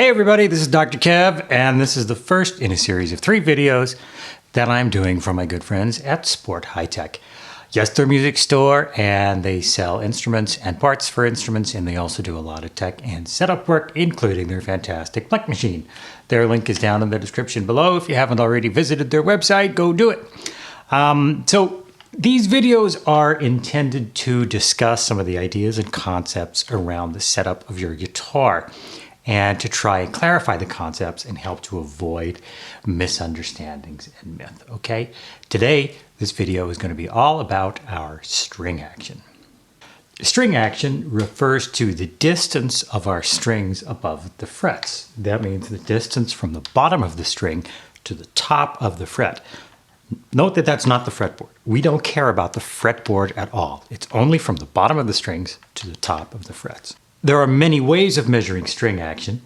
Hey everybody, this is Dr. Kev, and this is the first in a series of 3 videos that I'm doing for my good friends at SportHiTech. Yes, they're a music store, and they sell instruments and parts for instruments, and they also do a lot of tech and setup work, including their fantastic Plek machine. Their link is down in the description below. If you haven't already visited their website, go do it. So these videos are intended to discuss some of the ideas and concepts around the setup of your guitar, and to try and clarify the concepts and help to avoid misunderstandings and myth, okay? Today, this video is going to be all about our string action. String action refers to the distance of our strings above the frets. That means the distance from the bottom of the string to the top of the fret. Note that that's not the fretboard. We don't care about the fretboard at all. It's only from the bottom of the strings to the top of the frets. There are many ways of measuring string action,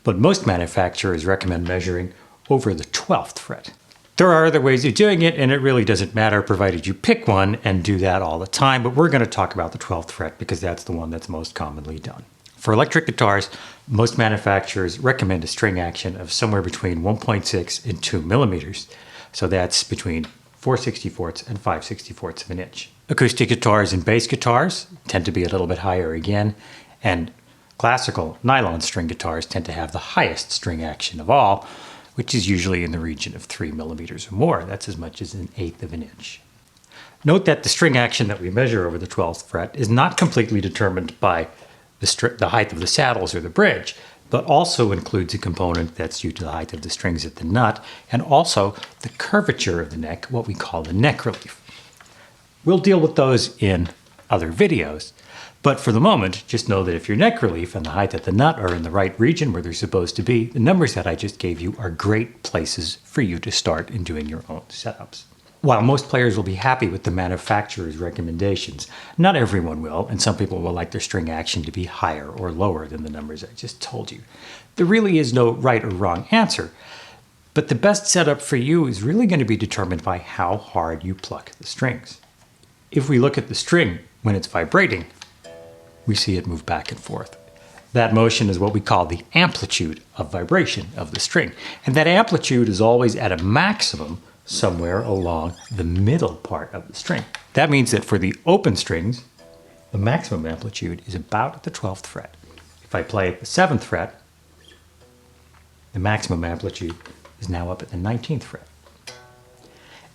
but most manufacturers recommend measuring over the 12th fret. There are other ways of doing it, and it really doesn't matter provided you pick one and do that all the time, but we're going to talk about the 12th fret because that's the one that's most commonly done. For electric guitars, most manufacturers recommend a string action of somewhere between 1.6 and 2 millimeters. So that's between 4/64 and 5/64 of an inch. Acoustic guitars and bass guitars tend to be a little bit higher again, and classical nylon string guitars tend to have the highest string action of all, which is usually in the region of 3 millimeters or more. That's as much as 1/8 of an inch. Note that the string action that we measure over the 12th fret is not completely determined by the height of the saddles or the bridge, but also includes a component that's due to the height of the strings at the nut, and also the curvature of the neck, what we call the neck relief. We'll deal with those in other videos, but for the moment, just know that if your neck relief and the height at the nut are in the right region where they're supposed to be, the numbers that I just gave you are great places for you to start in doing your own setups. While most players will be happy with the manufacturer's recommendations, not everyone will, and some people will like their string action to be higher or lower than the numbers I just told you. There really is no right or wrong answer, but the best setup for you is really going to be determined by how hard you pluck the strings. If we look at the string when it's vibrating, we see it move back and forth. That motion is what we call the amplitude of vibration of the string. And that amplitude is always at a maximum somewhere along the middle part of the string. That means that for the open strings, the maximum amplitude is about at the 12th fret. If I play at the 7th fret, the maximum amplitude is now up at the 19th fret.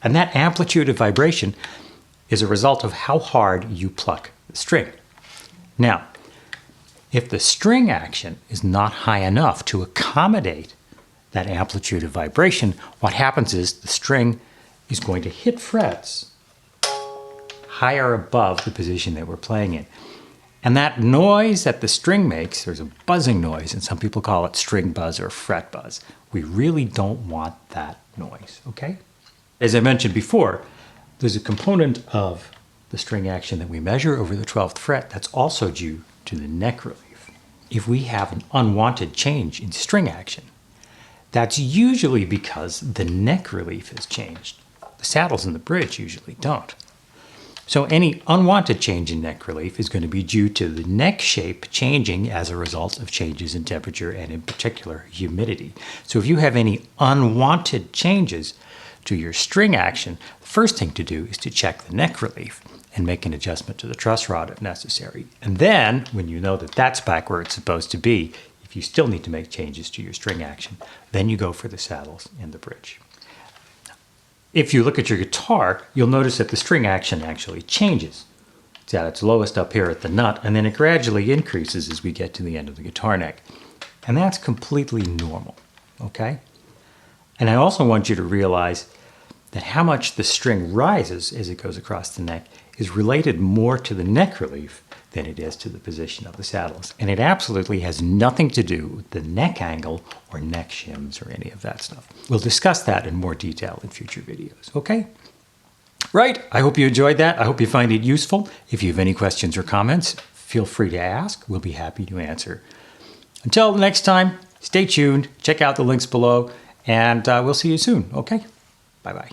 And that amplitude of vibration is a result of how hard you pluck the string. Now, if the string action is not high enough to accommodate that amplitude of vibration, what happens is the string is going to hit frets higher above the position that we're playing in. And that noise that the string makes, there's a buzzing noise, and some people call it string buzz or fret buzz. We really don't want that noise, okay? As I mentioned before, there's a component of the string action that we measure over the 12th fret that's also due to the neck relief. If we have an unwanted change in string action, that's usually because the neck relief has changed. The saddles and the bridge usually don't. So any unwanted change in neck relief is going to be due to the neck shape changing as a result of changes in temperature and in particular humidity. So if you have any unwanted changes to your string action, the first thing to do is to check the neck relief and make an adjustment to the truss rod if necessary. And then, when you know that that's back where it's supposed to be, if you still need to make changes to your string action, then you go for the saddles and the bridge. If you look at your guitar, you'll notice that the string action actually changes. It's at its lowest up here at the nut, and then it gradually increases as we get to the end of the guitar neck. And that's completely normal, okay? And I also want you to realize that how much the string rises as it goes across the neck is related more to the neck relief than it is to the position of the saddles. And it absolutely has nothing to do with the neck angle or neck shims or any of that stuff. We'll discuss that in more detail in future videos, okay? Right, I hope you enjoyed that. I hope you find it useful. If you have any questions or comments, feel free to ask. We'll be happy to answer. Until the next time, stay tuned, check out the links below, and we'll see you soon, okay? Bye-bye.